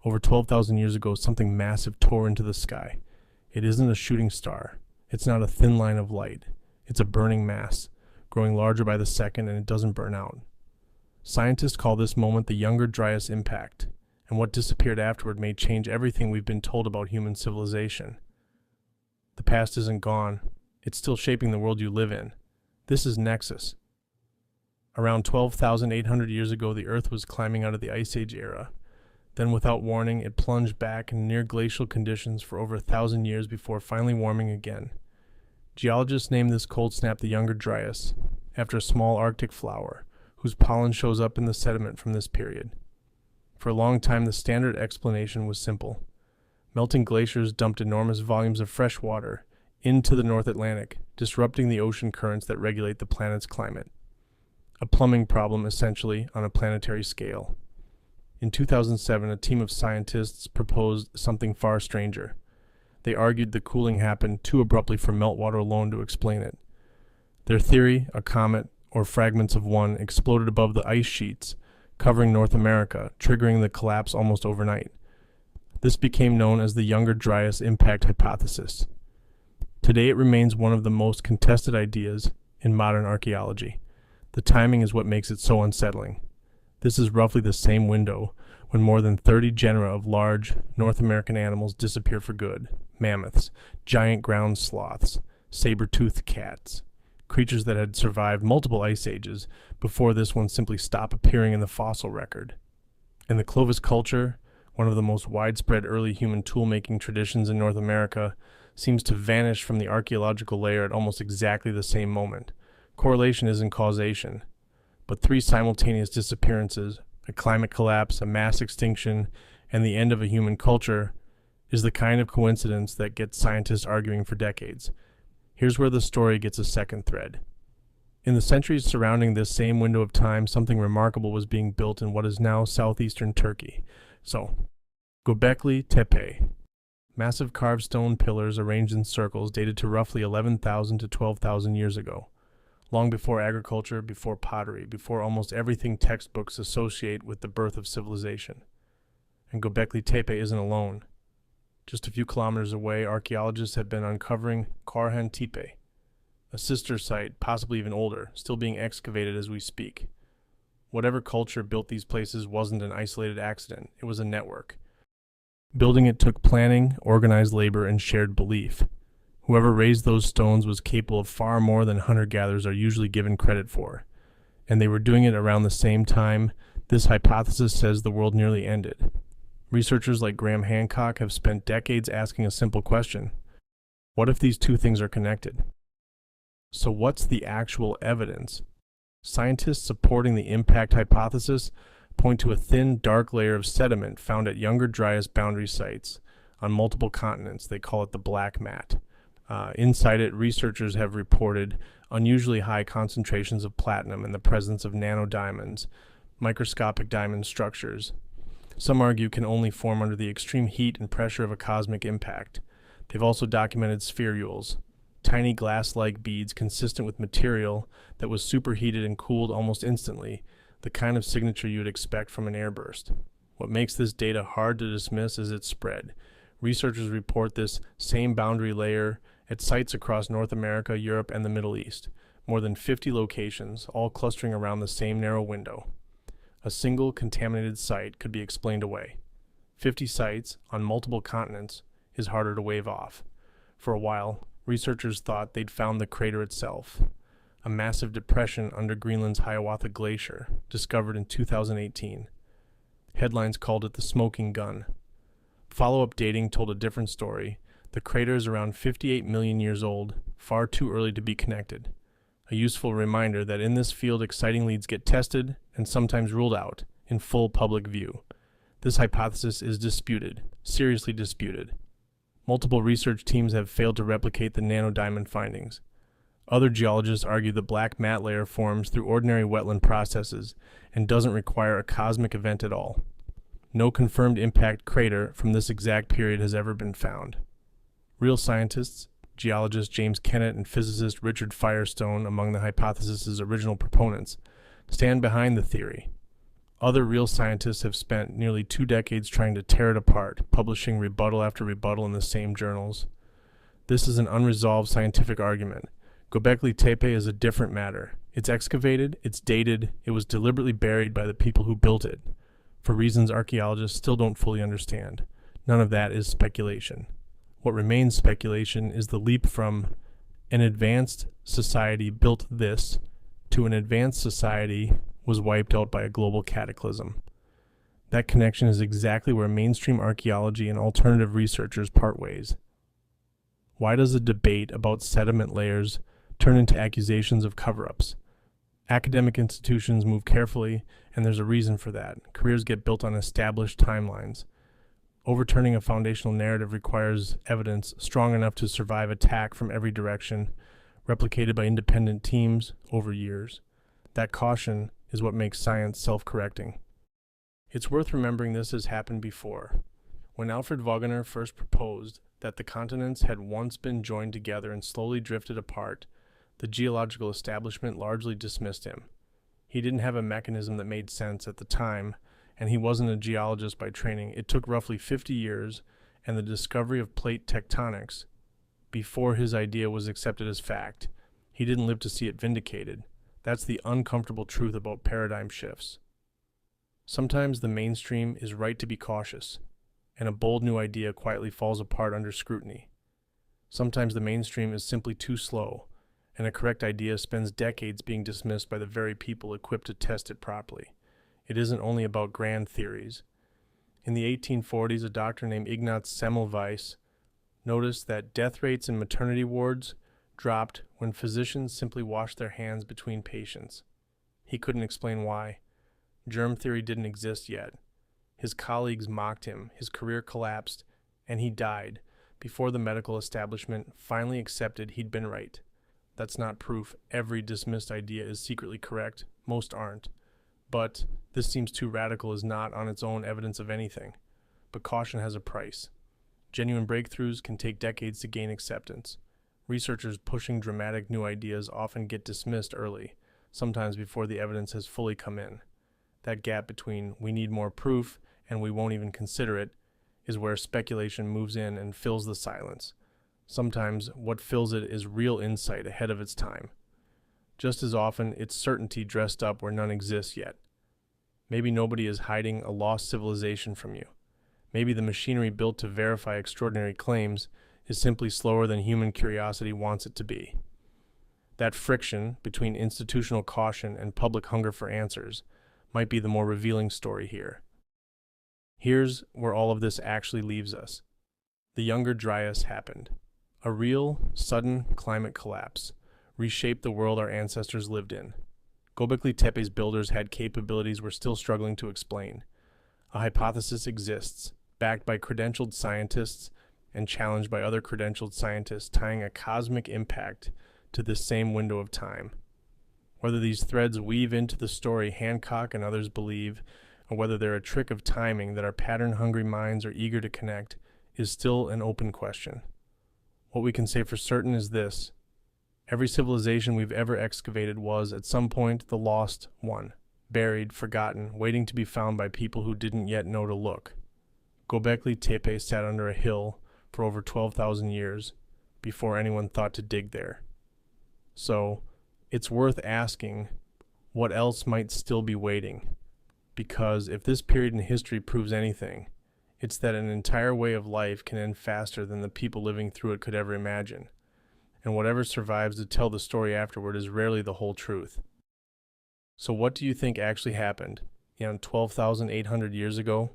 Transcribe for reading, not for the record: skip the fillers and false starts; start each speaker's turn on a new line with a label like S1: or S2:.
S1: Over 12,000 years ago, something massive tore into the sky. It isn't a shooting star. It's not a thin line of light. It's a burning mass, growing larger by the second, and it doesn't burn out. Scientists call this moment the Younger Dryas Impact, and what disappeared afterward may change everything we've been told about human civilization. The past isn't gone. It's still shaping the world you live in. This is Nexus. Around 12,800 years ago, the Earth was climbing out of the Ice Age era. Then, without warning, it plunged back in near glacial conditions for over 1,000 years before finally warming again. Geologists named this cold snap the Younger Dryas, after a small Arctic flower, whose pollen shows up in the sediment from this period. For a long time, the standard explanation was simple. Melting glaciers dumped enormous volumes of fresh water into the North Atlantic, disrupting the ocean currents that regulate the planet's climate. A plumbing problem, essentially, on a planetary scale. In 2007, a team of scientists proposed something far stranger. They argued the cooling happened too abruptly for meltwater alone to explain it. Their theory, a comet, or fragments of one, exploded above the ice sheets, covering North America, triggering the collapse almost overnight. This became known as the Younger Dryas Impact Hypothesis. Today it remains one of the most contested ideas in modern archaeology. The timing is what makes it so unsettling. This is roughly the same window when more than 30 genera of large North American animals disappear for good. Mammoths, giant ground sloths, saber-toothed cats, creatures that had survived multiple ice ages before this one simply stopped appearing in the fossil record. In the Clovis culture, one of the most widespread early human tool-making traditions in North America, seems to vanish from the archaeological layer at almost exactly the same moment. Correlation isn't causation, but three simultaneous disappearances, a climate collapse, a mass extinction, and the end of a human culture, is the kind of coincidence that gets scientists arguing for decades. Here's where the story gets a second thread. In the centuries surrounding this same window of time, something remarkable was being built in what is now southeastern Turkey. Göbekli Tepe. Massive carved stone pillars arranged in circles dated to roughly 11,000 to 12,000 years ago. Long before agriculture, before pottery, before almost everything textbooks associate with the birth of civilization. And Göbekli Tepe isn't alone. Just a few kilometers away, archaeologists have been uncovering Korhan Tepe, a sister site, possibly even older, still being excavated as we speak. Whatever culture built these places wasn't an isolated accident, it was a network. Building it took planning, organized labor, and shared belief. Whoever raised those stones was capable of far more than hunter-gatherers are usually given credit for. And they were doing it around the same time this hypothesis says the world nearly ended. Researchers like Graham Hancock have spent decades asking a simple question. What if these two things are connected? So what's the actual evidence? Scientists supporting the impact hypothesis point to a thin, dark layer of sediment found at Younger Dryas boundary sites on multiple continents. They call it the black mat. Inside it, researchers have reported unusually high concentrations of platinum and the presence of nanodiamonds, microscopic diamond structures. Some argue can only form under the extreme heat and pressure of a cosmic impact. They've also documented spherules, tiny glass-like beads consistent with material that was superheated and cooled almost instantly, the kind of signature you would expect from an airburst. What makes this data hard to dismiss is its spread. Researchers report this same boundary layer at sites across North America, Europe, and the Middle East. More than 50 locations, all clustering around the same narrow window. A single contaminated site could be explained away. 50 sites on multiple continents is harder to wave off. For a while, researchers thought they'd found the crater itself, a massive depression under Greenland's Hiawatha Glacier, discovered in 2018. Headlines called it the smoking gun. Follow-up dating told a different story. The crater is around 58 million years old, far too early to be connected. A useful reminder that in this field exciting leads get tested and sometimes ruled out in full public view. This hypothesis is disputed, seriously disputed. Multiple research teams have failed to replicate the nanodiamond findings. Other geologists argue the black mat layer forms through ordinary wetland processes and doesn't require a cosmic event at all. No confirmed impact crater from this exact period has ever been found. Real scientists, geologist James Kennett and physicist Richard Firestone, among the hypothesis's original proponents, stand behind the theory. Other real scientists have spent nearly 2 decades trying to tear it apart, publishing rebuttal after rebuttal in the same journals. This is an unresolved scientific argument. Göbekli Tepe is a different matter. It's excavated, it's dated, it was deliberately buried by the people who built it, for reasons archaeologists still don't fully understand. None of that is speculation. What remains speculation is the leap from an advanced society built this to an advanced society was wiped out by a global cataclysm. That connection is exactly where mainstream archaeology and alternative researchers part ways. Why does a debate about sediment layers turn into accusations of cover-ups? Academic institutions move carefully, and there's a reason for that. Careers get built on established timelines. Overturning a foundational narrative requires evidence strong enough to survive attack from every direction, replicated by independent teams over years. That caution is what makes science self-correcting. It's worth remembering this has happened before. When Alfred Wegener first proposed that the continents had once been joined together and slowly drifted apart, the geological establishment largely dismissed him. He didn't have a mechanism that made sense at the time, and he wasn't a geologist by training. It took roughly 50 years and the discovery of plate tectonics before his idea was accepted as fact. He didn't live to see it vindicated. That's the uncomfortable truth about paradigm shifts. Sometimes the mainstream is right to be cautious, and a bold new idea quietly falls apart under scrutiny. Sometimes the mainstream is simply too slow, and a correct idea spends decades being dismissed by the very people equipped to test it properly. It isn't only about grand theories. In the 1840s, a doctor named Ignaz Semmelweis noticed that death rates in maternity wards dropped when physicians simply washed their hands between patients. He couldn't explain why. Germ theory didn't exist yet. His colleagues mocked him, his career collapsed, and he died before the medical establishment finally accepted he'd been right. That's not proof every dismissed idea is secretly correct. Most aren't. But this seems too radical as not on its own evidence of anything. But caution has a price. Genuine breakthroughs can take decades to gain acceptance. Researchers pushing dramatic new ideas often get dismissed early, sometimes before the evidence has fully come in. That gap between we need more proof and we won't even consider it is where speculation moves in and fills the silence. Sometimes what fills it is real insight ahead of its time. Just as often, it's certainty dressed up where none exists yet. Maybe nobody is hiding a lost civilization from you. Maybe the machinery built to verify extraordinary claims is simply slower than human curiosity wants it to be. That friction between institutional caution and public hunger for answers might be the more revealing story here. Here's where all of this actually leaves us. The Younger Dryas happened. A real, sudden climate collapse reshaped the world our ancestors lived in. Gobekli Tepe's builders had capabilities we're still struggling to explain. A hypothesis exists, backed by credentialed scientists and challenged by other credentialed scientists, tying a cosmic impact to this same window of time. Whether these threads weave into the story Hancock and others believe, or whether they're a trick of timing that our pattern-hungry minds are eager to connect, is still an open question. What we can say for certain is this: every civilization we've ever excavated was, at some point, the lost one, buried, forgotten, waiting to be found by people who didn't yet know to look. Gobekli Tepe sat under a hill for over 12,000 years before anyone thought to dig there. So, it's worth asking what else might still be waiting, because if this period in history proves anything, it's that an entire way of life can end faster than the people living through it could ever imagine. And whatever survives to tell the story afterward is rarely the whole truth. So what do you think actually happened, 12,800 years ago?